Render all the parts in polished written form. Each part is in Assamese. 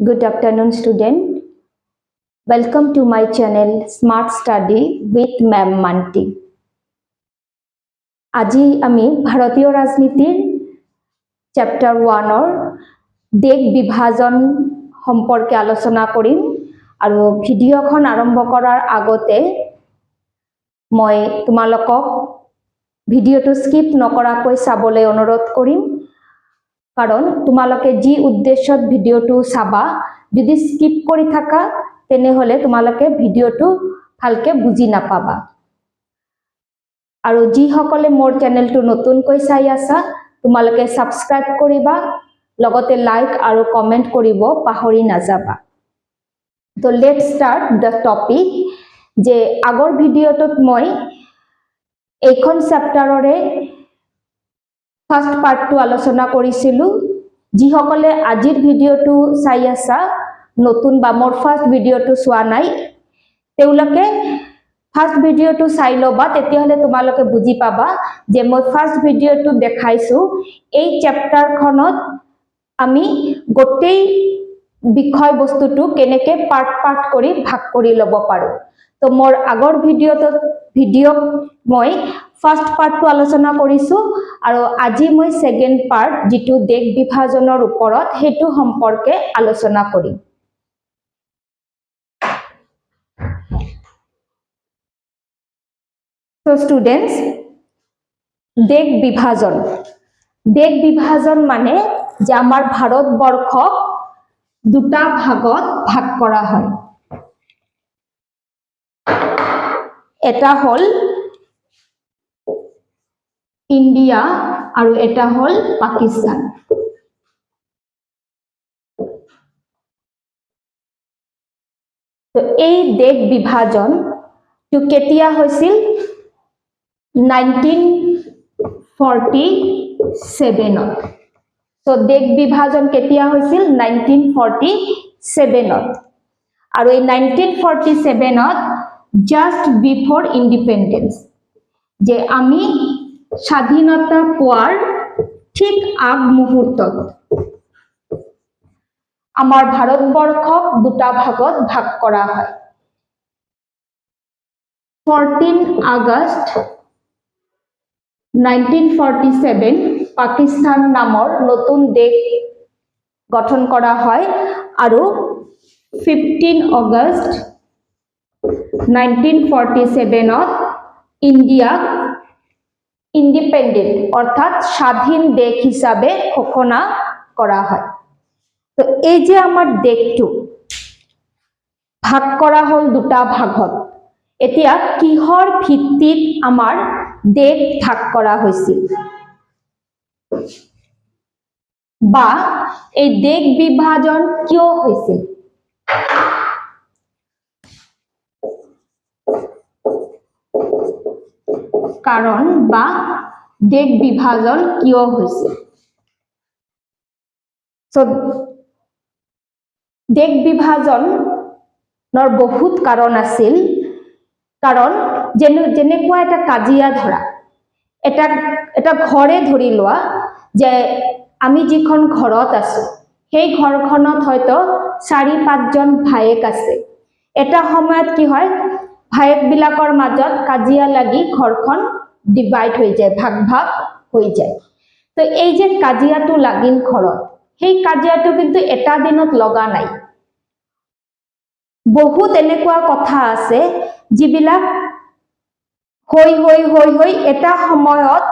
Good afternoon, student. Welcome to my channel Smart Study with Ma'am Manti. আজি আমি ভাৰতীয় ৰাজনীতিৰ চ্যাপ্টাৰ 1ৰ দেশ বিভাজন সম্পৰ্কে আলোচনা কৰিম আৰু ভিডিঅখন আৰম্ভ কৰাৰ আগতে মই তোমালোকক ভিডিঅটো স্কিপ নকৰাকৈ চাবলৈ অনুৰোধ কৰিম কাৰণ তোমালোকে যি উদ্দেশ্যত ভিডিঅটো চাবা যদি স্কিপ কৰি থাকা তেনেহলে তোমালোকে ভিডিঅটো ভালকে বুজি নাপাবা আৰু যি সকলে মোৰ চেনেলটো নতুনকৈ চাই আছা তোমালোকে সাবস্ক্ৰাইব কৰিবা লগতে লাইক আৰু কমেন্ট কৰিব পাহৰি নাযাবা তো লেটস স্টাৰ্ট দ্য টপিক যে আগৰ ভিডিঅটোত মই এইখন চ্যাপ্টাৰৰে ফাৰ্স্ট পাৰ্টটো আলোচনা কৰিছিলো যি সকলে আজিৰ ভিডিঅটো চাই আছা নতুন বা মোৰ ফাৰ্স্ট ভিডিঅটো চোৱা নাই তেওলকে ফার্স্ট ভিডিঅটো চাই লবা তেতিয়াহলে তোমালোকে বুজি পাবা যে মই ফার্স্ট ভিডিঅটো দেখাইছো এই চ্যাপ্টাৰখনত আমি গোটেই বিষয় বস্তুটো কেনেকে পাৰ্ট পাৰ্ট কৰি ভাগ কৰি লব পাৰো তো মোৰ আগৰ ভিডিঅ মই ফাৰ্স্ট পাৰ্টটো আলোচনা কৰিছো আৰু আজি মই সেকেন্ড পাৰ্ট যেটো দেশ বিভাজনৰ ওপৰত হেতু সম্পৰ্কে আলোচনা কৰিম So students, দেশ বিভাজন মানে যে আমাৰ ভাৰতবৰ্ষক দুটা ভাগত ভাগ কৰা হয় এটা হল ইন্ডিয়া আৰু এটা হল পাকিস্তান তো এই দেশ বিভাজন তো কেতিয়া হৈছিল 1947 তো দেশ বিভাজন কেতিয়া হৈছিল 1947 আৰু এই 1947 just before independence যে আমি স্বাধীনতা পোৱাৰ ঠিক আগ মুহূৰ্তত আমাৰ ভাৰতবৰ্ষক দুটা ভাগত ভাগ কৰা হয় 14 আগষ্ট 1947 পাকিস্তান নামৰ নতুন দেশ গঠন কৰা হয় আৰু 15 আগষ্ট 1947 ইন্ডিয়া ইন্ডিপেন্ডেন্ট অৰ্থাৎ স্বাধীন দেশ হিসাবে ঘোষণা কৰা হয় তো এই যে আমাৰ দেশটো ভাগ কৰা হল দুটা ভাগত এতিয়া কিহৰ ভিত্তিত আমাৰ দেশ ভাগ কৰা হৈছিল বা এই দেশ বিভাজন কিয় হৈছিল কাৰণ বা দেশ বিভাজন কিয় হৈছিল সো দেশ বিভাজনৰ বহুত কাৰণ আছিল কাৰণ যেনেকুৱা এটা কাজিয়া ধৰা এটা ঘৰে ধৰি লোৱা যে আমি যিখন ঘৰত আছো সেই ঘৰখনত হয়তো 4-5 জন ভাইক আছে এটা সময়ত কি হয় ভাইক বিলাকৰ মাজত কাজিয়া লাগি ঘৰখন ডিভাইড হৈ যায় ভাগ ভাগ হৈ যায় তো এই যে কাজিয়াটো লাগিল ঘৰত সেই কাজিয়াটো কিন্তু এটা দিনত লগা নাই বহুত এনেকুৱা কথা আছে যিবিলাক হৈ এটা সময়ত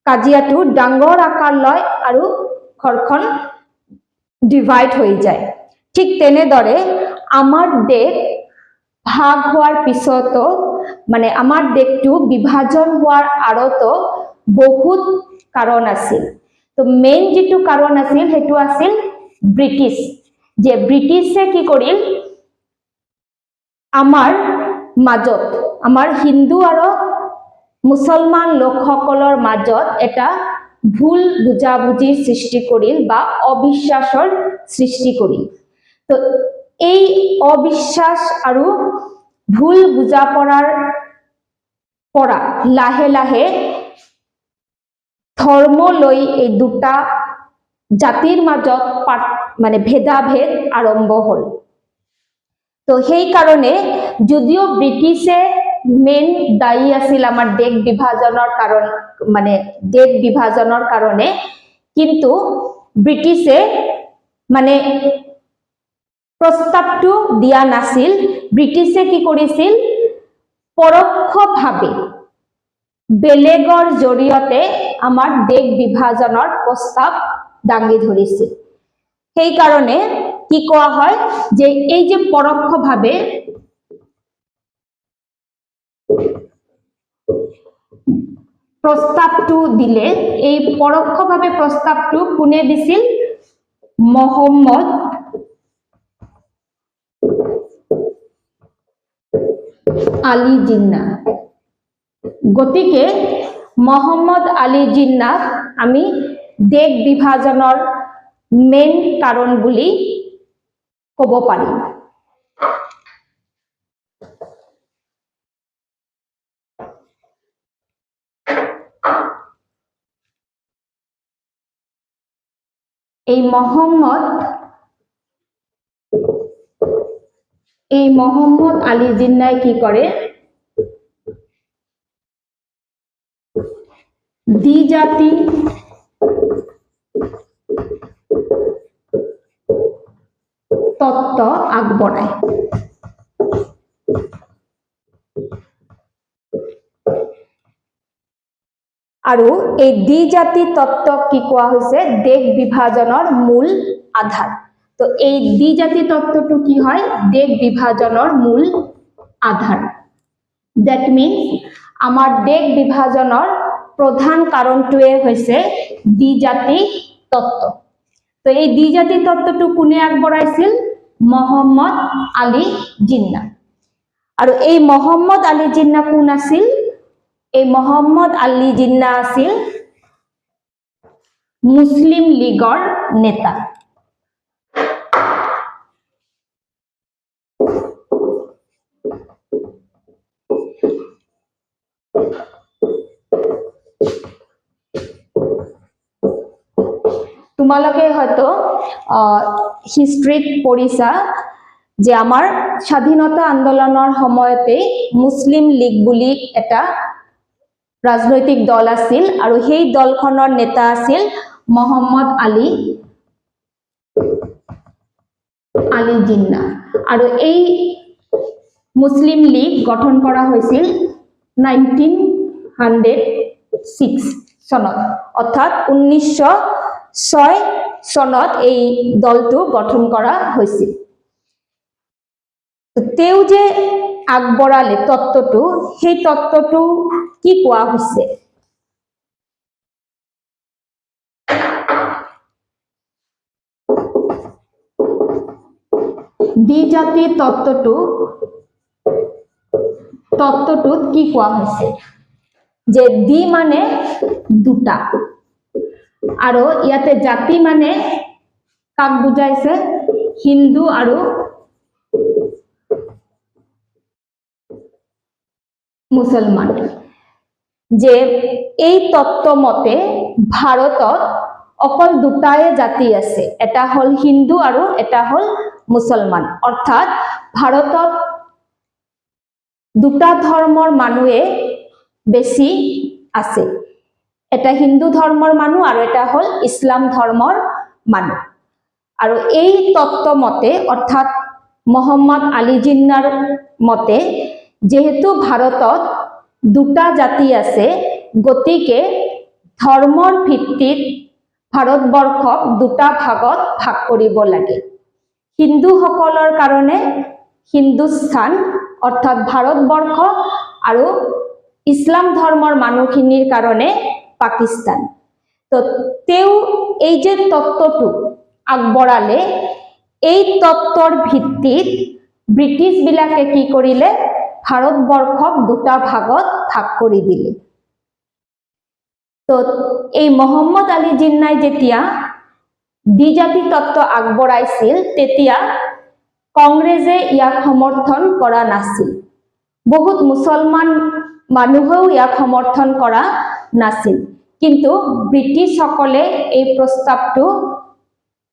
কাজিয়াটো ডাঙৰ আকাৰ লয় আৰু ঘৰখন ডিভাইড হৈ যায় ঠিক তেনেদৰে আমাৰ দেশ ভাগ হোৱাৰ পিছতো মানে আমাৰ দেশটো বিভাজন হোৱাৰ আৰতো বহুত কাৰণ আছিল তো মেইন যেটো কাৰণ আছিল হেতু আছিল ব্ৰিটিছ যে ব্ৰিটিছে কি কৰিল আমাৰ মাজত আমাৰ হিন্দু আৰু মুছলমান লোকসকলৰ মাজত এটা ভুল বুজাবুজিৰ সৃষ্টি কৰিল বা অবিশ্বাসৰ সৃষ্টি কৰিল তো এই অবিশ্বাস আৰু ভুল বুজাপৰাৰ পৰা লাহে লাহে ধৰ্ম লৈ এই দুটা জাতিৰ মাজত মানে ভেদাভেদ আৰম্ভ হ'ল। তো সেই কাৰণে যদিও ব্ৰিটিছে মেইন দায়ী আছিল আমাৰ দেশ বিভাজনৰ কাৰণ, মানে দেশ বিভাজনৰ কাৰণে, কিন্তু ব্ৰিটিছে মানে প্ৰস্তাৱটো দিয়া নাছিল। ব্ৰিটিছে কি কৰিছিল, পৰোক্ষভাৱে বেলেগৰ জৰিয়তে আমাৰ দেশ বিভাজনৰ প্ৰস্তাৱ দাঙি ধৰিছিল। সেই কাৰণে কি কোৱা হয় যে এই যে পৰোক্ষভাৱে প্ৰস্তাৱটো দিলে, এই পৰোক্ষভাৱে প্ৰস্তাৱটো কোনে দিছিল, মহম্মদ আলী জিন্না। গতিকে মহম্মদ আলী জিন্নাক আমি দেশ বিভাজনৰ মেইন কাৰণ বুলি ক'ব পাৰি। এই মহম্মদ আলী জিন্নাই কি কৰে, দ্বিজাতি তত্ত্ব আগবঢ়ায়। আৰু এই দ্বিজাতি তত্ত্বক কি কোৱা হৈছে, দেশ বিভাজনৰ মূল আধাৰ। তো এই দ্বিজাতি তত্ত্বটো কি হয়, দেশ বিভাজনৰ মূল আধাৰ। দ্যাট মিন্স আমাৰ দেশ বিভাজনৰ প্ৰধান কাৰণটোৱে হৈছে দ্বিজাতি তত্ত্ব। তো এই দ্বিজাতি তত্ত্বটো কোনে আগবঢ়াইছিল, মহম্মদ আলী জিন্না। আৰু এই মহম্মদ আলী জিন্না কোন আছিল, এই মহম্মদ আলী জিন্না আছিল মুছলিম লীগৰ নেতা। তোমালোকে হয়তো হিষ্ট্ৰীত পঢ়িছা যে আমাৰ স্বাধীনতা আন্দোলনৰ সময়তে মুছলিম লীগ বুলি এটা ৰাজনৈতিক দল আছিল, আৰু সেই দলখনৰ নেতা আছিল মহম্মদ আলী জিন্না। আৰু এই মুছলিম লীগ গঠন কৰা হৈছিল 1906 চনত, অৰ্থাৎ 1906 চনত এই দলটো গঠন কৰা হৈছিল। তেওঁ যে আগবঢ়ালে তত্ত্বটো, সেই তত্ত্বটো কি কোৱা হৈছে, দ্বিজাতি তত্ত্বটোত কি কোৱা হৈছে যে দ্বি মানে দুটা, আৰু ইয়াতে জাতি মানে কাক বুজাইছে, হিন্দু আৰু মুছলমান। যে এই তত্ত্ব মতে ভাৰতত অকল দুটাই জাতি আছে, এটা হল হিন্দু আৰু এটা হল মুছলমান। অৰ্থাৎ ভাৰতত দুটা ধৰ্মৰ মানুহে বেছি আছে, এটা হিন্দু ধৰ্মৰ মানুহ আৰু এটা হল ইছলাম ধৰ্মৰ মানুহ। আৰু এই তত্ত্ব মতে, অৰ্থাৎ মহম্মদ আলী জিন্নাৰ মতে, যেহেতু ভাৰতত দুটা জাতি আছে, গতিকে ধৰ্মৰ ভিত্তিত ভাৰতবৰ্ষক দুটা ভাগত ভাগ কৰিব লাগে। হিন্দুসকলৰ কাৰণে হিন্দুস্তান অৰ্থাৎ ভাৰতবৰ্ষ, আৰু ইছলাম ধৰ্মৰ মানুহখিনিৰ কাৰণে পাকিস্তান। তো তেওঁ এই যে তত্ত্বটো আগবঢ়ালে, এই তত্ত্বৰ ভিত্তিত ব্ৰিটিছ বিলাকে কি কৰিলে, ভাৰতবৰ্ষক দুটা ভাগত ভাগ কৰি দিলে। তো এই মহম্মদ আলী জিন্নাই যেতিয়া দ্বিজাতি তত্ত্ব আগবঢ়াইছিল, তেতিয়া কংগ্ৰেছে ইয়াক সমৰ্থন কৰা নাছিল। বহুত মুছলমান মানুহেও ইয়াক সমৰ্থন কৰা নাছিল, কিন্তু ব্ৰিটিছসকলে এই প্ৰস্তাৱটো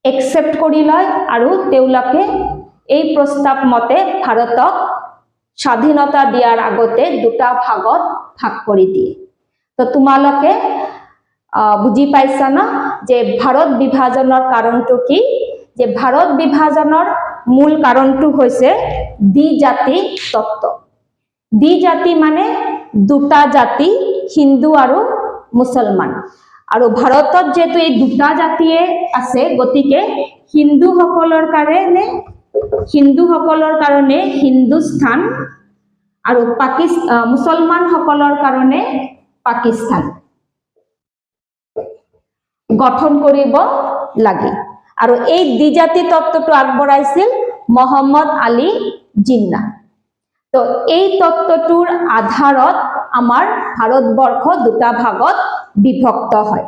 একসেপ্ট কৰি লয় আৰু তেওঁলোকে এই প্ৰস্তাৱ মতে ভাৰতক স্বাধীনতা দিয়াৰ আগতে দুটা ভাগত ভাগ কৰি দিয়ে। তো তোমালোকে বুজি পাইছা না যে ভাৰত বিভাজনৰ কাৰণটো কি? যে ভাৰত বিভাজনৰ মূল কাৰণটো হৈছে দ্বিজাতি তত্ত্ব। দ্বিজাতি মানে দুটা জাতি, হিন্দু আৰু মুছলমান। আৰু ভাৰতত যেহেতু এই দুটা জাতিয়ে আছে, গতিকে হিন্দুসকলৰ কাৰণে হিন্দুস্তান আৰু মুছলমানসকলৰ কাৰণে পাকিস্তান গঠন কৰিব লাগে। আৰু এই দ্বিজাতি তত্ত্বটো আগবঢ়াইছিল মহম্মদ আলী জিন্নাহ। তো এই তত্ত্বটোৰ আধাৰত আমাৰ ভাৰতবৰ্ষ দুটা ভাগত বিভক্ত হয়।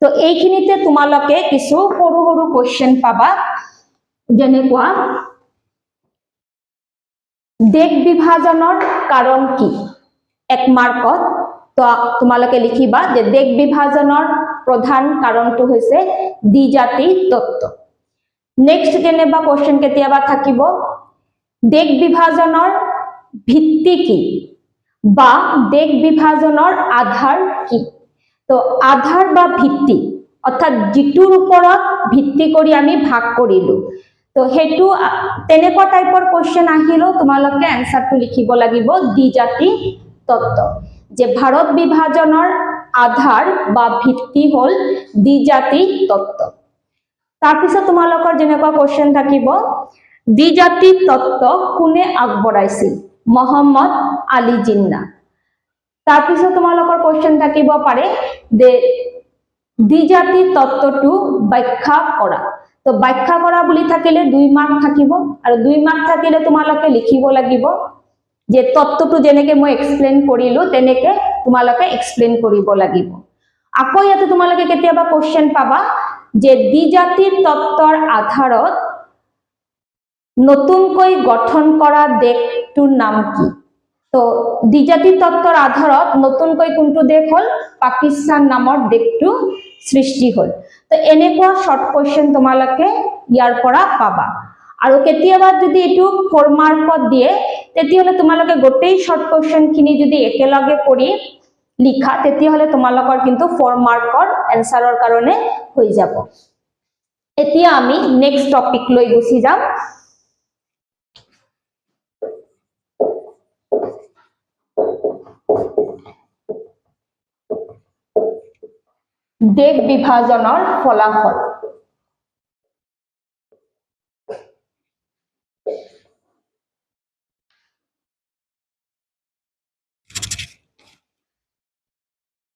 তো এইখিনিতে তোমালোকে কিছু সৰু সৰু কোৱেশ্চন পাবা, যেনেকুৱা দেশ বিভাজনৰ কাৰণ কি? 1 মাৰ্কত তো তোমালোকে লিখিবা যে দেশ বিভাজনৰ প্ৰধান কাৰণটো হৈছে দ্বিজাতি তত্ত্ব। নেক্সট যেনেবা কোৱেশ্চন কেতিয়াবা থাকিব, দেশ বিভাজনৰ ভিত্তি কি বা দেশ বিভাজনৰ আধাৰ কি? তো আধাৰ বা ভিত্তি অৰ্থাৎ যিটোৰ ওপৰত ভিত্তি কৰি আমি ভাগ কৰিলো, তো সেইটো তেনেকুৱা টাইপৰ কোৱেশ্চন আহিলেও তোমালোকে এনসাৰটো লিখিব লাগিব দ্বিজাতি তত্ত্ব, যে ভাৰত বিভাজনৰ আধাৰ বা ভিত্তি হল দ্বিজাতি তত্ত্ব। তাৰপিছত তোমালোকৰ যেনেকুৱা কোৱেশ্চন থাকিব, দ্বিজাতি তত্ত্ব কোনে আগবঢ়াইছিল? মহম্মদ আলী জিন্নাহ। তাৰপিছত তোমালোকৰ কোৱেশ্চন থাকিব পাৰে যে দ্বিজাতি তত্ত্বটো ব্যাখ্যা কৰা। তো ব্যাখ্যা কৰা বুলি থাকিলে 2 মাৰ্ক থাকিব, আৰু 2 মাৰ্ক থাকিলে তোমালোকে লিখিব লাগিব যে তত্ত্বটো যেনেকে মই এক্সপ্লেইন কৰিলো তেনেকে তোমালোকে এক্সপ্লেইন কৰিব লাগিব। আকৌ ইয়াতে তোমালোকে কেতিয়াবা কোৱেশ্চন পাবা যে দ্বিজাতি তত্ত্বৰ আধাৰত নতুনকৈ গঠন কৰা দেশটোৰ নাম কি? তো দ্বিজাতি তত্ত্বৰ আধাৰত নতুনকৈ কোনটো দেশ হল? পাকিস্তান নামৰ দেশটো সৃষ্টি হল। তো এনেকুৱা শৰ্ট কোৱেশ্চন তোমালোকে ইয়াৰ পৰা পাবা। আৰু কেতিয়াবা যদি এইটো 4 মাৰ্কত দিয়ে, তেতিয়াহলে তোমালোকে গোটেই শৰ্ট কোৱেশ্চন খিনি যদি একেলগে কৰি লিখা, তেতিয়াহলে তোমালোকৰ কিন্তু 4 মাৰ্কৰ এনসাৰৰ কাৰণে হৈ যাব। এতিয়া আমি নেক্সট টপিক লৈ গুচি যাম। দেশ বিভাজনৰ ফলাফল।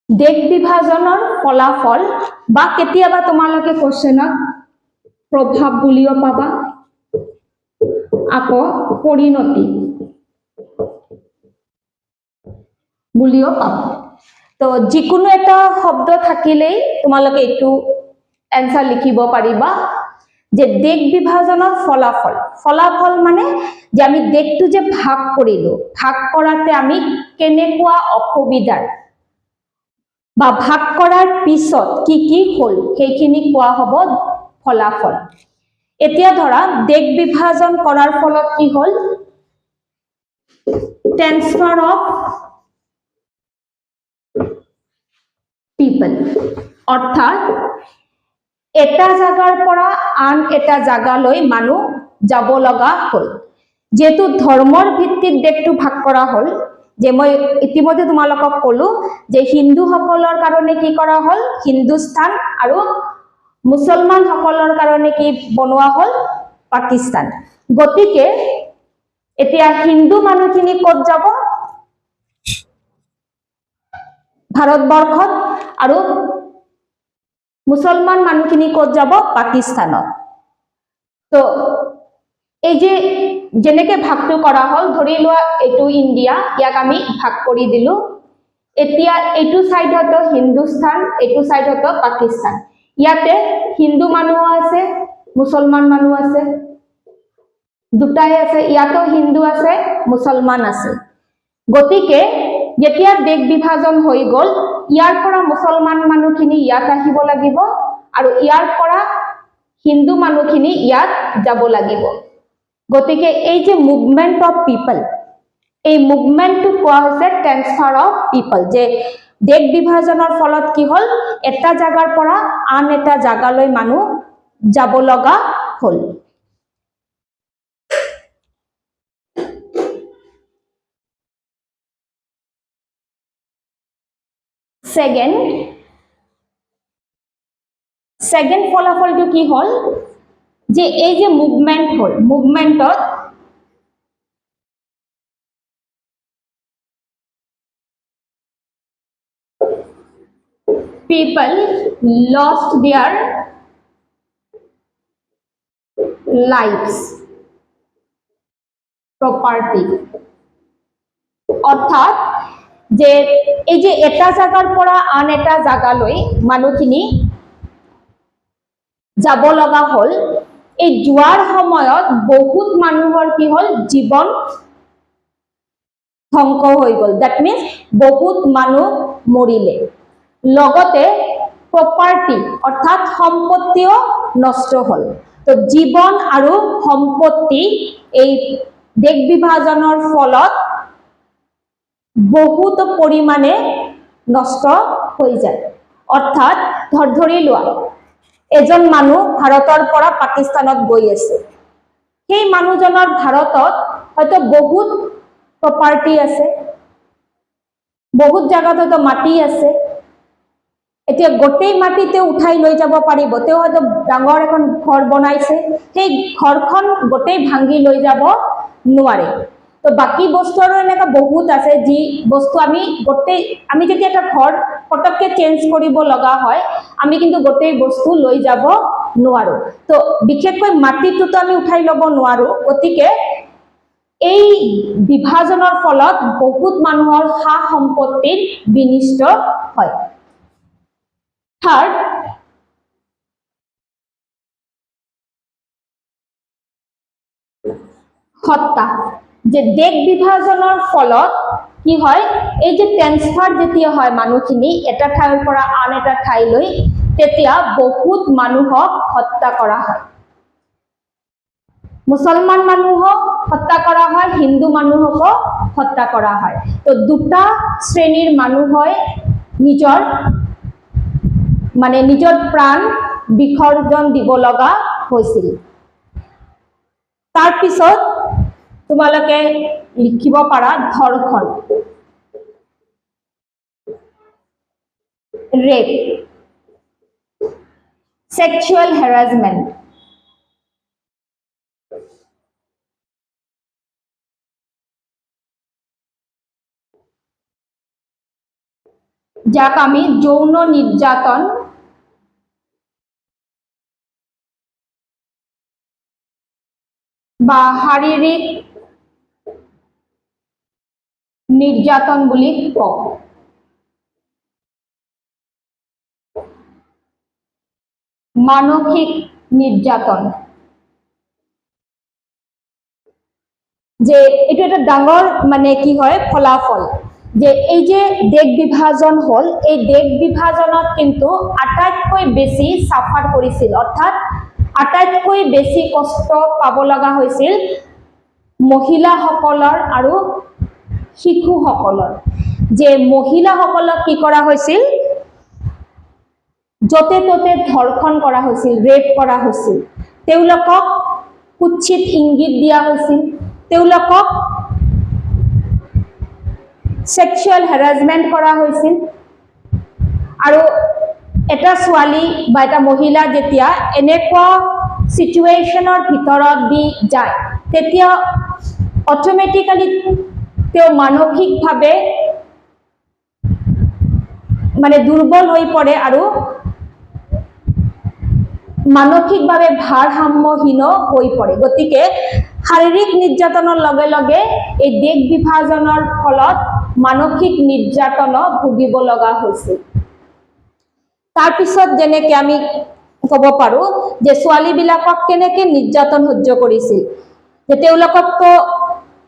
দেশ বিভাজনৰ ফলাফল বা কেতিয়াবা তোমালোকে কোৱেশ্চনত প্ৰভাৱ বুলিও পাবা, আকৌ পৰিণতি বুলিও পাবা। তো যিকোনো এটা শব্দ থাকিলেই তোমালোকে এইটো এনসাৰ লিখিব পাৰিবা যে দেশ বিভাজনৰ ফলাফল। ফলাফল মানে যে আমি দেশটো যে ভাগ কৰিলো, ভাগ কৰাতে আমি কেনেকুৱা অসুবিধাৰ বা ভাগ কৰাৰ পিছত কি কি হল সেইখিনি কোৱা হ'ব ফলাফল। এতিয়া ধৰা দেশ বিভাজন কৰাৰ ফলত কি হল? ট্ৰান্সফাৰ অফ পিপল, অৰ্থাৎ এটা জাগাৰ পৰা আন এটা জাগালৈ মানুহ যাব লগা হল। যেহেতু ধৰ্মৰ ভিত্তিত দেশটো ভাগ কৰা হল, যে মই ইতিমধ্যে তোমালোকক কলো যে হিন্দুসকলৰ কাৰণে কি কৰা হল? হিন্দুস্তান, আৰু মুছলমানসকলৰ কাৰণে কি বনোৱা হল? পাকিস্তান। গতিকে এতিয়া হিন্দু মানুহখিনি ক'ত যাব? ভাৰতবৰ্ষত, আৰু মুছলমান মানুহখিনি ক'ত যাব? পাকিস্তানত। তো এই যে যেনেকে ভাগটো কৰা হল, ধৰি লোৱা এইটো ইণ্ডিয়া, ইয়াক আমি ভাগ কৰি দিলো। এতিয়া এইটো সাইডত হিন্দুস্তান, এইটো সাইডত পাকিস্তান। ইয়াতে হিন্দু মানুহ আছে, মুছলমান মানুহ আছে, দুটাই আছে। ইয়াতো হিন্দু আছে, মুছলমান আছে। গতিকে যেতিয়া দেশ বিভাজন হৈ গল, ইয়াৰ পৰা মুছলমান মানুহখিনি ইয়াত আহিব লাগিব, আৰু ইয়াৰ পৰা হিন্দু মানুহখিনি ইয়াত যাব লাগিব। গতিকে এই যে মুভমেন্ট অফ পিপল, এই মুভমেন্টটো কোৱা হৈছে ট্ৰান্সফাৰ অফ পিপল, যে দেশ বিভাজনৰ ফলত কি হল, এটা জাগাৰ পৰা আন এটা জাগালৈ মানুহ যাব লগা হল। সেকেন্ড ফলাফলটো কি হল, যে এই যে মুভমেন্ট হল, মুভমেন্টত people lost their lives, property, অর্থাৎ যে এই যে এটা জায়গার পৰা আন এটা জায়গালৈ মানুহখিনি যাব লগা হল, এই যোৱাৰ সময়ত বহুত মানুহৰ কি হল, জীৱন ধ্বংস হৈ গল। দ্যাট মিন্স বহুত মানুহ মৰিলে, লগতে প্ৰপাৰ্টি অৰ্থাৎ সম্পত্তিও নষ্ট হল। তো জীৱন আৰু সম্পত্তি এই দেশ বিভাজনৰ ফলত বহুত পৰিমাণে নষ্ট হৈ যায়। অৰ্থাৎ ধৰি লোৱা এজন মানুহ ভাৰতৰ পৰা পাকিস্তানত গৈ আছে, সেই মানুহজনৰ ভাৰতত হয়তো বহুত প্ৰপাৰ্টি আছে, বহুত জায়গাত হয়তো মাটি আছে, এতিয়া গোটেই মাটি তেওঁ উঠাই লৈ যাব পাৰিব, তেওঁ হয়তো ডাঙৰ এখন ঘৰ বনাইছে, সেই ঘৰখন গোটেই ভাঙি লৈ যাব নোৱাৰে। তো বাকি বস্তু আৰু এনেকা বহুত আছে যি বস্তু আমি যেতিয়া এটা ঘৰ পটককে চেঞ্জ কৰিব লগা হয়, আমি কিন্তু গোটেই বস্তু লৈ যাব নোৱাৰো। তো বিশেষকৈ মাটিটোতো আমি উঠাই ল'ব নোৱাৰো। গতিকে এই বিভাজনৰ ফলত বহুত মানুহৰ সা সম্পত্তিৰ বিনষ্ট হয়। থাৰ্ড, হত্যা, যে দেশ বিভাজনৰ ফলত কি হয়, এই যে ট্ৰান্সফাৰ যেতিয়া হয় মানুহখিনি এটা ঠাইৰ পৰা আন এটা ঠাইলৈ, তেতিয়া বহুত মানুহক হত্যা কৰা হয়। মুছলমান মানুহক হত্যা কৰা হয়, হিন্দু মানুহকো হত্যা কৰা হয়। তো দুটা শ্ৰেণীৰ মানুহে নিজৰ প্ৰাণ বিসৰ্জন দিব লগা হৈছিল। তাৰ পিছত তোমালোকে লিখিব পাৰা ধৰ্ষণ, ৰেপ, sexual harassment, যাক আমি যৌন নিৰ্যাতন বা শাৰীৰিক নিৰ্যাতন বুলি কওঁ। মানসিক নিৰ্যাতন, যে এটা একটা ডাঙৰ মানে কি হয় ফলাফল, যে এই যে দেশ বিভাজন হল, এই দেশ বিভাজনত কিন্তু আটাইতকৈ বেছি সাফার কৰিছিল, অৰ্থাৎ আটাইতকৈ বেছি কষ্ট পাব লগা হৈছিল মহিলাসকলৰ আৰু শিশুসকলৰ। যে মহিলাসকলক কি কৰা হৈছিল, যতে ততে ধৰ্ষণ কৰা হৈছিল, ৰেপ কৰা হৈছিল, তেওঁলোকক কুৎসিত ইংগিত দিয়া হৈছিল, তেওঁলোকক সেক্সুয়াল হ্যাৰাসমেন্ট কৰা হৈছিল। আৰু এটা ছোৱালী বা এটা মহিলা যেতিয়া এনেকুৱা সিচুৱেশনৰ ভিতৰত দি যায়, তেতিয়া অটোমেটিক্যালি তেওঁ মানসিকভাৱে মানে দুৰ্বল হৈ পৰে আৰু মানসিকভাৱে ভাৰসাম্যহীন হৈ পৰে। গতিকে শাৰীৰিক নিৰ্যাতনৰ লগে লগে এই দেশ বিভাজনৰ ফলত মানসিক নিৰ্যাতনো ভুগিব লগা হৈছিল। তাৰ পিছত যেনেকৈ আমি ক'ব পাৰো যে ছোৱালীবিলাকক কেনেকৈ নিৰ্যাতন সহ্য কৰিছিল, যে তেওঁলোককতো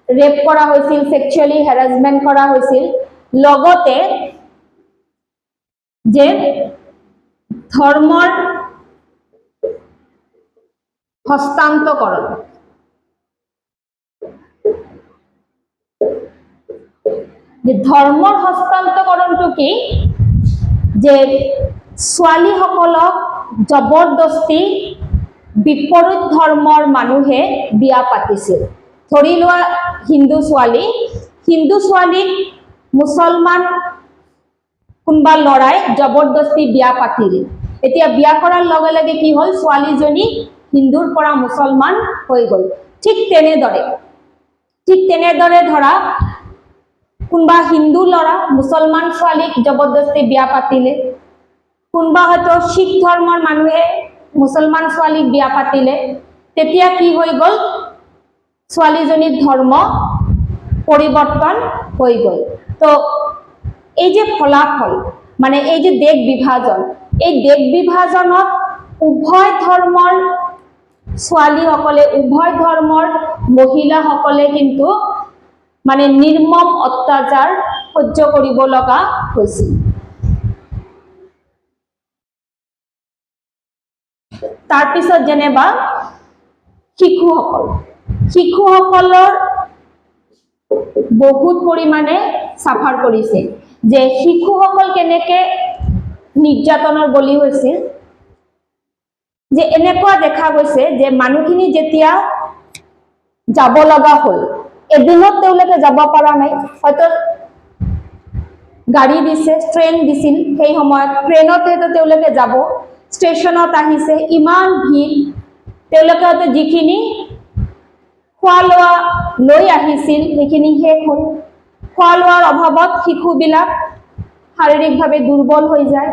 ৰেপ কৰা হৈছিল, সেক্সুৱেলি হেৰাসমেন্ট কৰা হৈছিল, লগতে যে ধৰ্মৰ হস্তান্তকৰণ। যে ধৰ্মৰ হস্তান্তকৰণটো কি, যে ছোৱালীসকলক জবৰদস্তি বিপৰীত ধৰ্মৰ মানুহে বিয়া পাতিছিল। ধৰি লোৱা হিন্দু ছোৱালীক মুছলমান কোনোবা ল'ৰাই জবৰদস্তি বিয়া পাতিল। এতিয়া বিয়া কৰাৰ লগে লগে কি হ'ল, ছোৱালীজনী হিন্দুৰ পৰা মুছলমান হৈ গ'ল। ঠিক তেনেদৰে ধৰা কোনোবা হিন্দু ল'ৰা মুছলমান ছোৱালীক জবৰদস্তি বিয়া পাতিলে, কোনোবা হয়তো শিখ ধৰ্মৰ মানুহে মুছলমান ছোৱালীক বিয়া পাতিলে, তেতিয়া কি হৈ গ'ল, ছোৱালীজনীৰ ধৰ্ম পৰিৱৰ্তন হৈ গ'ল। তো এই যে ফলাফল, মানে এই যে দেশ বিভাজন, এই দেশ বিভাজনত উভয় ধৰ্মৰ ছোৱালীসকলে, উভয় ধৰ্মৰ মহিলাসকলে কিন্তু মানে নিৰ্মম অত্যাচাৰ সহ্য কৰিব লগা হৈছিল। তাৰপিছত যেনেবা শিশুসকলৰ বহুত পৰিমাণে সাফাৰ কৰিছে। যে শিশুসকল কেনেকে নিৰ্যাতনৰ বলি হৈছিল, যে এনেকুৱা দেখা গৈছে যে মানুহখিনি যেতিয়া যাব লগা হ'ল, এদিনত তেওঁলোকে যাব পৰা নাই, হয়তো গাড়ী দিছে, ট্ৰেইন দিছিল, সেই সময়ত ট্ৰেইনতে তেওঁলোকে যাব, ষ্টেচনত আহিছে, ইমান ভিৰ, তেওঁলোকে হয়তো যিখিনি খোৱা লোৱা লৈ আহিছিল সেইখিনি শেষ হ'ল। খোৱা লোৱাৰ অভাৱত শিশুবিলাক শাৰীৰিকভাৱে দুৰ্বল হৈ যায়।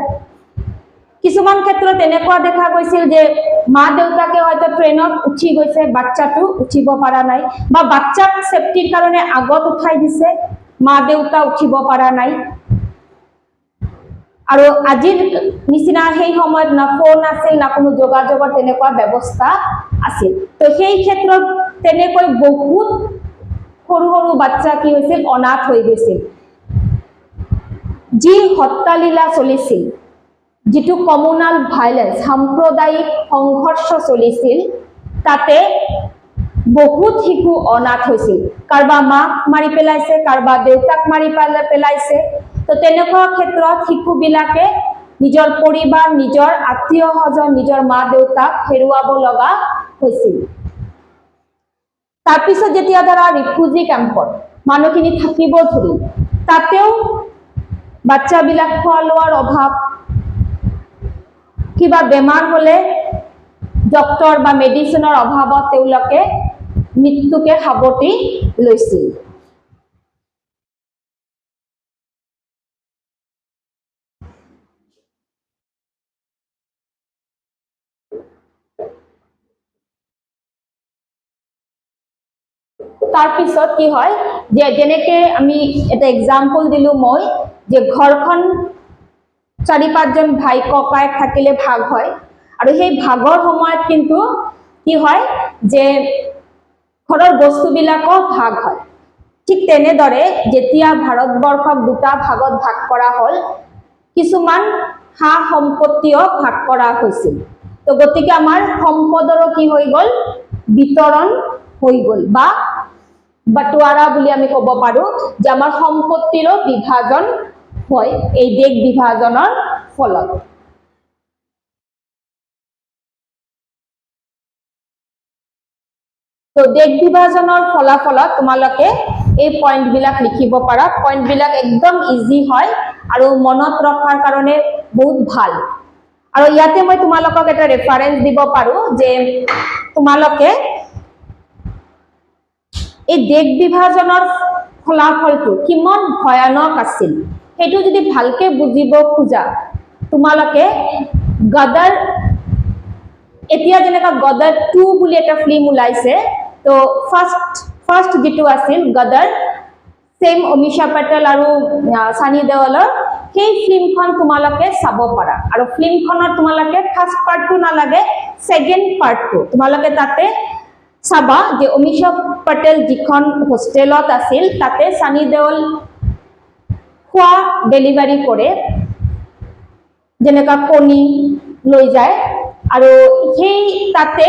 কিছুমান ক্ষেত্ৰত এনেকুৱা দেখা গৈছিল যে মা দেউতাকে হয়তো ট্ৰেইনত উঠি গৈছে, বাচ্চাটো উঠিব পৰা নাই, বা বাচ্চাক সেফটিৰ কাৰণে আগত উঠাই দিছে, মা দেউতা উঠিব পৰা নাই। আৰু আজিৰ নিচিনা সেই সময়ত না ফোন আছিল, না কোনো যোগাযোগৰ তেনেকুৱা ব্যৱস্থা আছিল। তো সেই ক্ষেত্ৰত তেনেকৈ বহুত সৰু সৰু বাচ্চা কি হৈছিল, অনাথ হৈ গৈছিল। যি হত্যালীলা চলিছিল, যিটো কমিউনাল ভাইলেন্স, সাম্প্ৰদায়িক সংঘৰ্ষ চলিছিল, তাতে বহুত শিশু অনাথ হৈছিল। কাৰোবাৰ মাক মাৰি পেলাইছে, কাৰোবাৰ দেউতাক মাৰি পেলাইছে। তো তেনেকুৱা ক্ষেত্ৰত শিশুবিলাকে নিজৰ পৰিবাৰ, নিজৰ আত্মীয় স্বজন, নিজৰ মা দেউতাক হেৰুৱাব লগা হৈছিল। তাৰপিছত যেতিয়া ধৰা ৰিফিউজি কেম্পত মানুহখিনি থাকিব ধৰিল, তাতেও বাচ্চাবিলাক খোৱা লোৱাৰ অভাৱ, কিবা বেমাৰ হ'লে ডক্টৰ বা মেডিচিনৰ অভাৱত তেওঁলোকে মৃত্যুকে সাৱটি লৈছিল। তাৰপিছত কি হয়, যে যেনেকে আমি এটা এক্সাম্পল দিলো মই, যে ঘৰখন 4-5জন ভাই ককায়েক থাকিলে ভাগ হয়, আৰু সেই ভাগৰ সময়ত কিন্তু কি হয়, যে ঘৰৰ বস্তুবিলাকো ভাগ হয়। ঠিক তেনেদৰে যেতিয়া ভাৰতবৰ্ষক দুটা ভাগত ভাগ কৰা হ'ল, কিছুমান সা সম্পত্তিও ভাগ কৰা হৈছিল। তো গতিকে আমাৰ সম্পদৰো কি হৈ গ'ল, বিতৰণ হৈ গ'ল, বা বাটোৱাৰা বুলি আমি ক'ব পাৰো, যে আমাৰ সম্পত্তিৰো বিভাজন হয় এই দেশ বিভাজনৰ ফলত। তো দেশ বিভাজনৰ ফলাফলত তোমালোকে এই পইণ্টবিলাক লিখিব পাৰা। পইণ্টবিলাক একদম ইজি হয় আৰু মনত ৰখাৰ কাৰণে বহুত ভাল। আৰু ইয়াতে মই তোমালোকক এটা ৰেফাৰেন্স দিব পাৰো, যে তোমালোকে এই দেশ বিভাজনৰ ফলাফলটো কিমান ভয়ানক আছিল সেইটো যদি ভালকে বুজিব খোজা, তোমালোকে গদৰ, এতিয়া যেনেকা গদৰ 2 বুলি এটা ফিল্ম ওলাইছে, তো ফাৰ্ষ্ট যেটো আছিল গদৰ, সেম অমিশা পেটেল আৰু সানি দেওলৰ, সেই ফিল্মখন তোমালোকে চাব পাৰা। আৰু ফিল্মখনত তোমালোকে ফাৰ্ষ্ট পাৰ্টটো নালাগে, সেকেন্ড পাৰ্টটো তোমালোকে তাতে চাবা, যে অমিশা পেটেল যিখন হোষ্টেলত আছিল, তাতে সানি দেওল খোৱা ডেলিভাৰী কৰে, যেনেকা কণী লৈ যায়, আৰু সেই তাতে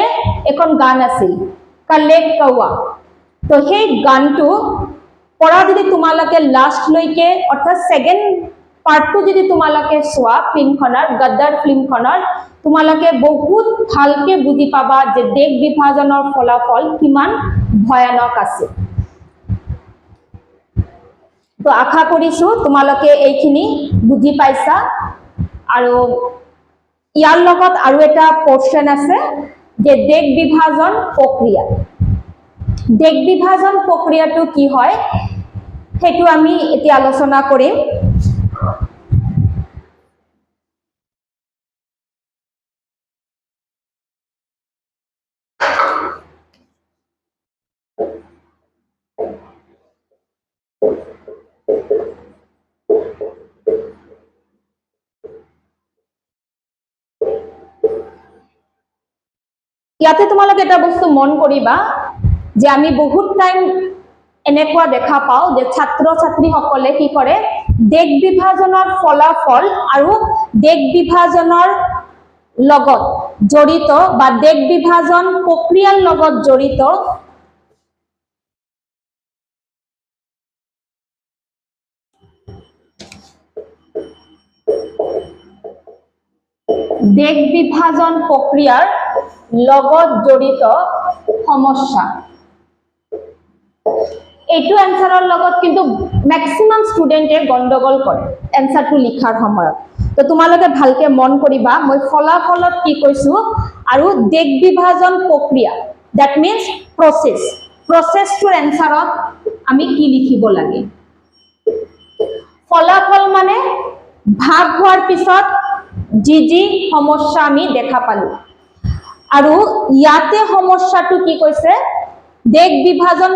এখন গান আছিল কালেক কৌৱা। তো সেই গানটো পৰা যদি তোমালোকে লাষ্টলৈকে অৰ্থাৎ সেকেন্ড পাৰ্টটো যদি তোমালোকে চোৱা ফিল্মখনৰ গদ্দাৰ ফিল্মখনৰ তোমালোকে বহুত ভালকে বুজি পাবা যে দেশ বিভাজনৰ ফলাফল কিমান ভয়ানক আছে। তো আশা কৰিছো তোমালোকে এইখিনি বুজি পাইছা। আৰু ইয়াৰ লগত আৰু এটা পোৰ্শন আছে যে দেশ বিভাজন প্ৰক্ৰিয়া। দেশ বিভাজন প্ৰক্ৰিয়াটো কি হয় সেইটো আমি এতিয়া আলোচনা কৰিম। ইয়াতে তোমালোকে এটা বস্তু মন কৰিবা যে আমি বহুত টাইম এনেকুৱা দেখা পাওঁ যে ছাত্ৰ ছাত্ৰীসকলে কি কৰে দেশ বিভাজনৰ ফলাফল আৰু দেশ বিভাজনৰ লগত জড়িত বা দেশ বিভাজন প্ৰক্ৰিয়াৰ লগত জড়িত দেশ বিভাজন প্ৰক্ৰিয়াৰ লগত জড়িত সমস্যা। এইটো এনসাৰৰ লগত কিন্তু ম্যাক্সিমাম স্টুডেন্টে গন্ডগোল কৰে এনসাৰটো লিখাৰ সময়ত। তো তোমালোকে ভালকে মন কৰিবা মই ফলাফলত কি কৈছো আৰু দেশ বিভাজন প্ৰক্ৰিয়া দ্যাট মিন্স প্ৰসেসটোৰ এনসাৰত আমি কি লিখিব লাগে। ফলাফল মানে ভাগ হোৱাৰ পিছত যি সমস্যা আমি দেখা পালো। আৰু ইয়াতে সমস্যাটো কি কৈছে দেশ বিভাজন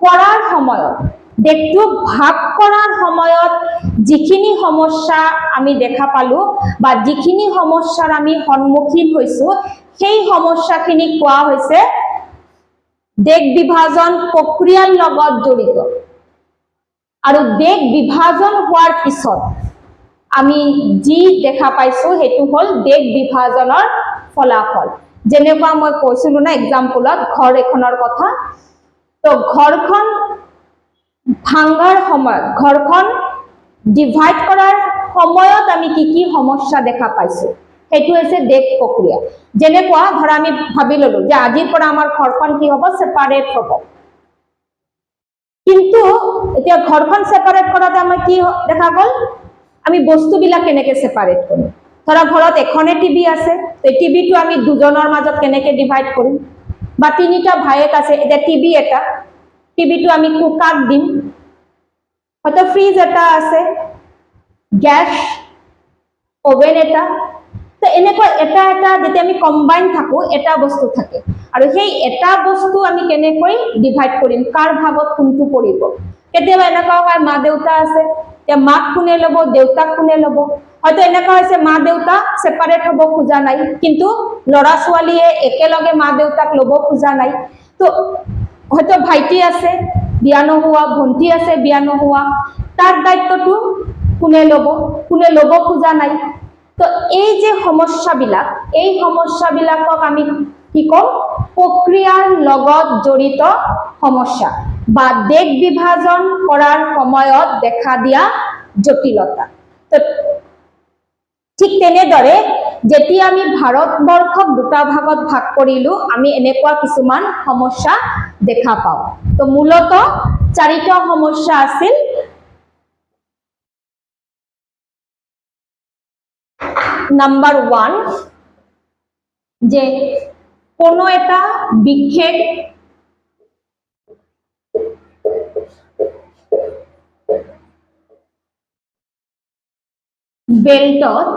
কৰাৰ সময়ত দেশটো ভাগ কৰাৰ সময়ত যিখিনি সমস্যা আমি দেখা পালো বা যিখিনি সমস্যাৰ আমি সন্মুখীন হৈছো সেই সমস্যাখিনি কোৱা হৈছে দেশ বিভাজন প্ৰক্ৰিয়াৰ লগত জড়িত। আৰু দেশ বিভাজন হোৱাৰ পিছত আমি যি দেখা পাইছো সেইটো হল দেশ বিভাজনৰ ফলাফল। যেনেকুৱা মই কৈছিলো না এক্সাম্পলত ঘৰ এখনৰ কথা। তো ঘৰখন ভাঙাৰ সময়ত ঘৰখন ডিভাইড কৰাৰ সময়ত আমি কি সমস্যা দেখা পাইছো সেইটো হৈছে দেশ প্ৰক্ৰিয়া। যেনেকুৱা ধৰা আমি ভাবি ললো যে আজিৰ পৰা আমাৰ ঘৰখন কি হ'ব সেপাৰেট হ'ব। কিন্তু এতিয়া ঘৰখন সেপাৰেট কৰাতে আমাৰ কি দেখা গ'ল আমি বস্তুবিলাক কেনেকৈ সেপাৰেট কৰিম। ধৰা ঘৰত এখনে টিভি আছে তো টিভিটো আমি দুজনৰ মাজত কেনেকৈ ডিভাইড কৰিম। বা তিনিটা ভাইয়েক আছে এটা টিভি এটা টিভিটো আমি কুকাক দিম। হয়তো ফ্ৰিজ এটা আছে গ্যাস ওভেন এটা। তো এনেকুৱা এটা এটা যেতিয়া আমি কম্বাইন থাকো এটা বস্তু থাকে আৰু সেই এটা বস্তু আমি কেনেকৈ ডিভাইড কৰিম কাৰ ভাগত কোনটো পৰিব। কেতিয়াবা এনেকুৱা হয় মা দেউতা আছে এতিয়া মাক কোনে ল'ব দেউতাক কোনে ল'ব। হয়তো এনেকুৱা হৈছে মা দেউতা সেপাৰেট হ'ব খোজা নাই কিন্তু ল'ৰা ছোৱালীয়ে একেলগে মা দেউতাক ল'ব খোজা নাই। তো হয়তো ভাইটি আছে বিয়া নোহোৱা ভন্টি আছে বিয়া নোহোৱা তাৰ দায়িত্বটো কোনে ল'ব খোজা নাই। তো এই যে সমস্যাবিলাক এই সমস্যাবিলাকক আমি কি কম প্ৰক্ৰিয়াৰ লগত জড়িত সমস্যা বা দেশ বিভাজন কৰাৰ সময়ত দেখা দিয়া জটিলতা। তো ঠিক তেনেদৰে যেতিয়া আমি ভাৰতবৰ্ষক দুটা ভাগত ভাগ কৰিলো আমি এনেকুৱা কিছুমান সমস্যা দেখা পাওঁ। তো মূলত চাৰিটা সমস্যা আছিল। নাম্বার 1 যে কোনো এটা বিশেষ বেল্টত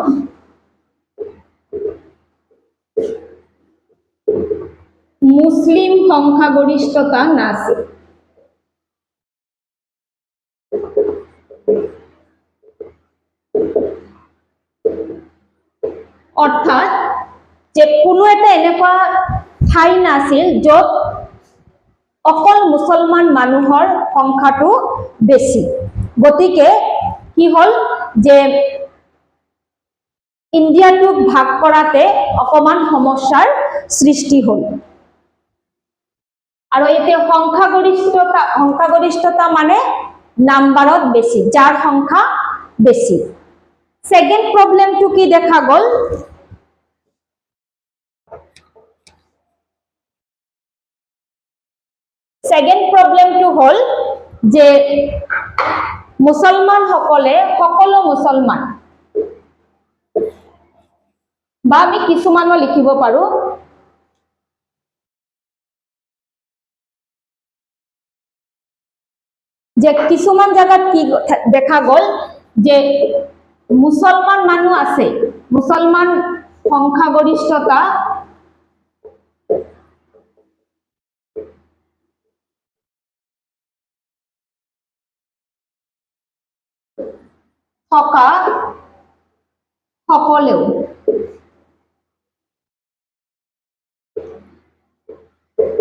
মুসলিম সংখ্যাগরিষ্ঠতা নাছিল। অর্থাৎ যে কোনো এটা এনেকুৱা ঠাই নাছিল য'ত অকল মুছলমান মানুহৰ সংখ্যাটো বেছি। গতিকে কি হল যে ইন্ডিয়াটোক ভাগ কৰাতে অকমান সমস্যাৰ সৃষ্টি হ'ল আৰু এতে সংখ্যাগৰিষ্ঠতা মানে নাম্বাৰত বেছি যাৰ সংখ্যা বেছি সেকেন্ড প্ৰবলেমটো কি দেখা গ'ল সেকেন্ড প্ৰবলেমটো হ'ল যে মুছলমান সকলে সকলো মুছলমান বা আমি কিছুমানো লিখিব পাৰো যে কিছুমান জায়গাত কি দেখা গ'ল যে মুছলমান মানুহ আছে মুছলমান সংখ্যাগৰিষ্ঠতা থকা সকলেও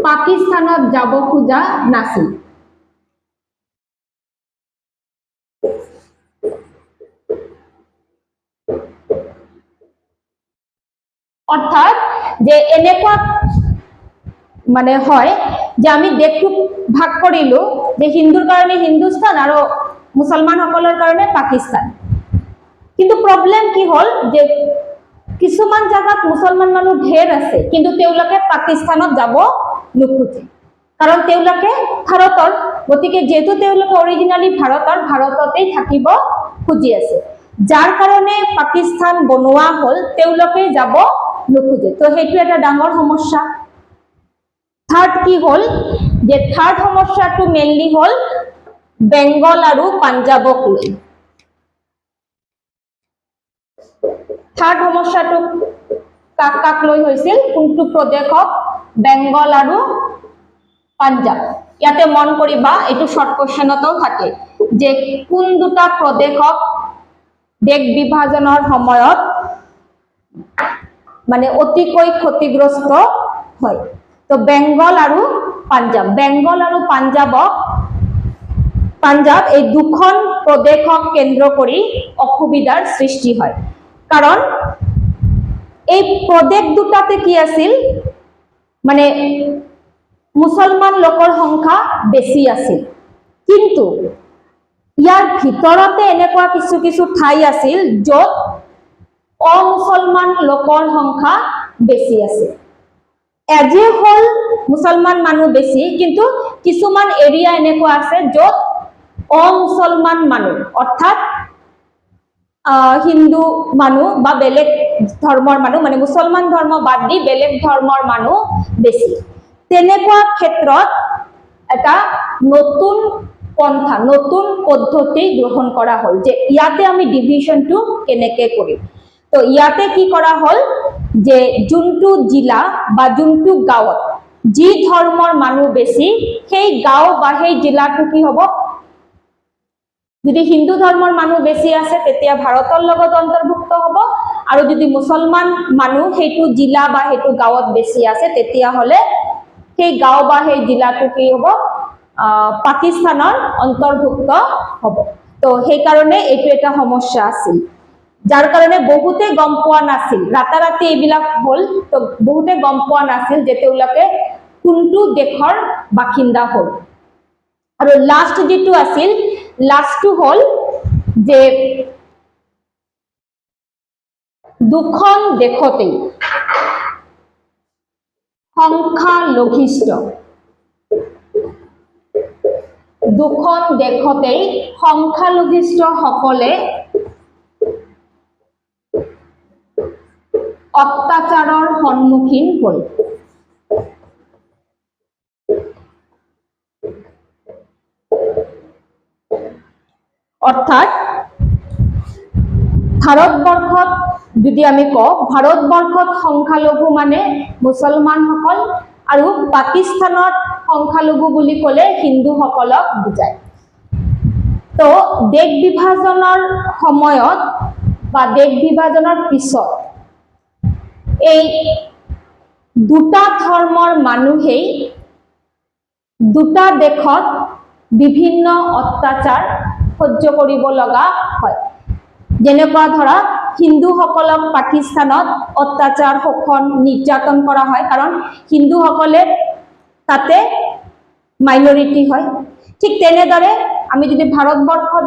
পাকিস্তানত যাব খোজা নাছিল অৰ্থাৎ যে এনেকুৱা মানে হয় যে আমি দেশটো ভাগ কৰিলো যে হিন্দুৰ কাৰণে হিন্দুস্তান আৰু মুছলমান সকলৰ কাৰণে পাকিস্তান কিন্তু প্ৰবলেম কি হ'ল যে কিছুমান জায়গাত মুছলমান মানুহ ঢেৰ আছে কিন্তু তেওঁলোকে পাকিস্তানত যাব নোখোজে কাৰণ তেওঁলোকে ভাৰতৰ গতিকে যেহেতু তেওঁলোকে অৰিজিনালি ভাৰততেই থাকিব খুজি আছে যাৰ কাৰণে পাকিস্তান বনোৱা হ'ল তেওঁলোকে যাব নোখোজে তো সেইটো এটা ডাঙৰ সমস্যা থাৰ্ড কি হ'ল যে থাৰ্ড সমস্যাটো মেইনলি হ'ল বেংগল আৰু পাঞ্জাবক লৈ থাৰ্ড সমস্যাটো কাক লৈ হৈছিল কোনটো প্ৰদেশক বেংগল আৰু পাঞ্জাব ইয়াতে মন কৰিবা এইটো শৰ্ট কোৱেশ্চনতো থাকে যে কোন দুটা প্ৰদেশক দেশ বিভাজনৰ সময়ত মানে অতিকৈ ক্ষতিগ্ৰস্ত হয় তো বেংগল আৰু পাঞ্জাব এই দুখন প্ৰদেশক কেন্দ্ৰ কৰি অসুবিধাৰ সৃষ্টি হয় কাৰণ এই প্ৰদেশ দুটাতে কি আছিল মানে মুছলমান লোকৰ সংখ্যা বেছি আছিল কিন্তু ইয়াৰ ভিতৰতে এনেকুৱা কিছু ঠাই আছিল য'ত অমুছলমান লোকৰ সংখ্যা বেছি আছে এজে হল মুছলমান মানুহ বেছি কিন্তু কিছুমান এৰিয়া এনেকুৱা আছে য'ত অমুছলমান মানুহ অৰ্থাৎ হিন্দু মানুহ বা বেলেগ ধৰ্মৰ মানুহ মানে মুছলমান ধৰ্ম বাদ দি বেলেগ ধৰ্মৰ মানুহ বেছি তেনেকুৱা ক্ষেত্ৰত এটা নতুন পন্থা নতুন পদ্ধতি গ্ৰহণ কৰা হ'ল যে ইয়াতে আমি ডিভিশনটো কেনেকৈ কৰিম তো ইয়াতে কি কৰা হ'ল যে যোনটো জিলা বা যোনটো গাঁৱত যি ধৰ্মৰ মানুহ বেছি সেই গাঁও বা সেই জিলাটো কি হ'ব যদি হিন্দু ধৰ্মৰ মানুহ বেছি আছে তেতিয়া ভাৰতৰ লগত অন্তৰ্ভুক্ত হ'ব আৰু যদি মুছলমান মানুহ সেইটো জিলা বা সেইটো গাঁৱত বেছি আছে তেতিয়া হলে সেই গাঁও বা সেই জিলাটো কি হ'ব পাকিস্তানৰ অন্তৰ্ভুক্ত হ'ব তো সেই কাৰণে এইটো এটা সমস্যা আছিল যাৰ কাৰণে বহুতে গম পোৱা নাছিল ৰাতাৰাতি এইবিলাক হ'ল তো বহুতে গম পোৱা নাছিল যে তেওঁলোকে কোনটো দেশৰ বাসিন্দা হ'ল আৰু লাষ্ট যেটো আছিল লাষ্টটো হ'ল যে দুখন দেশতেই সংখ্যালঘিষ্ঠ দুখন দেশতেই সংখ্যালঘিষ্ঠসকলে অত্যাচাৰৰ সন্মুখীন হ'ল অৰ্থাৎ ভাৰতবৰ্ষত যদি আমি কওঁ ভাৰতবৰ্ষত সংখ্যালঘু মানে মুছলমানসকল আৰু পাকিস্তানত সংখ্যালঘু বুলি ক'লে হিন্দুসকলক বুজায় তো দেশ বিভাজনৰ সময়ত বা দেশ বিভাজনৰ পিছত এই দুটা ধৰ্মৰ মানুহেই দুটা দেশত বিভিন্ন অত্যাচাৰ সহ্য কৰিব লগা হয় যেনেকুৱা ধৰা হিন্দুসকলক পাকিস্তানত অত্যাচাৰ শোষণ নিৰ্যাতন কৰা হয়, কাৰণ হিন্দুসকলে তাতে মাইনৰিটি হয়। ঠিক তেনেদৰে আমি যদি ভাৰতবৰ্ষত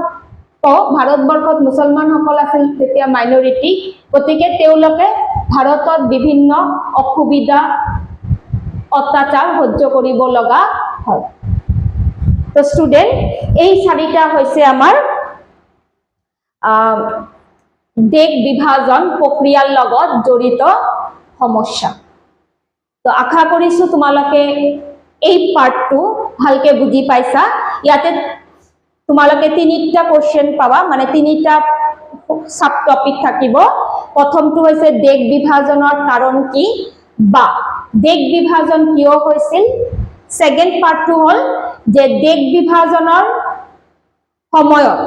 কওঁ, ভাৰতবৰ্ষত মুছলমানসকল আছিল তেতিয়া মাইনৰিটি, গতিকে তেওঁলোকে ভাৰতত বিভিন্ন অসুবিধা অত্যাচাৰ সহ্য কৰিব লগা হয়। তো ষ্টুডেণ্ট, এই চাৰিটা হৈছে আমাৰ দেশ বিভাজন প্ৰক্ৰিয়াৰ লগত জড়িত সমস্যা। তো আশা কৰিছোঁ তোমালোকে এই পাৰ্টটো ভালকে বুজি পাইছা। ইয়াতে তোমালোকে তিনিটা কোৱেশ্চন পাবা, মানে তিনিটা সাব টপিক থাকিব। প্ৰথমটো হৈছে দেশ বিভাজনৰ কাৰণ কি বা দেশ বিভাজন কিয় হৈছিল। সেকেন্ড পাৰ্টটো হ'ল যে দেশ বিভাজনৰ সময়ত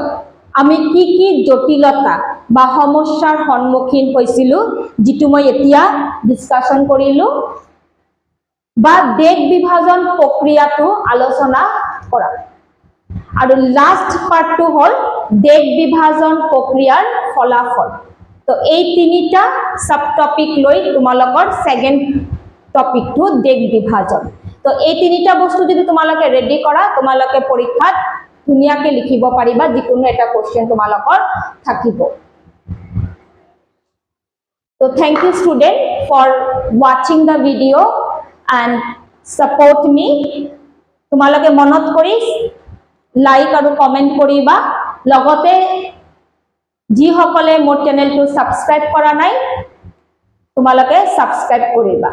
আমি কি কি জটিলতা বা সমস্যাৰ সন্মুখীন হৈছিলোঁ, যিটো মই এতিয়া ডিসকাশন কৰিলোঁ, বা দেশ বিভাজন প্ৰক্ৰিয়াটো আলোচনা কৰা। আৰু লাষ্ট পাৰ্টটো হ'ল দেশ বিভাজন প্ৰক্ৰিয়াৰ ফলাফল। তো এই তিনিটা সাব টপিক লৈ তোমালোকৰ সেকেন্ড টপিকটো দেশ বিভাজন। তো এই তিনিটা বস্তু যদি তোমালোকে ৰেডি কৰা, তোমালোকে পৰীক্ষাত ধুনীয়াকে লিখিব পাৰিবা, যিকোনো এটা কোৱেশ্চন তোমালোকৰ থাকিব। তো thank you student for watching the video and support me. তোমালোকে মনত কৰি লাইক আৰু কমেন্ট কৰিবা। লগতে যিসকলে মোৰ চেনেলটো সাবস্ক্ৰাইব কৰা নাই, তোমালোকে সাবস্ক্ৰাইব কৰিবা।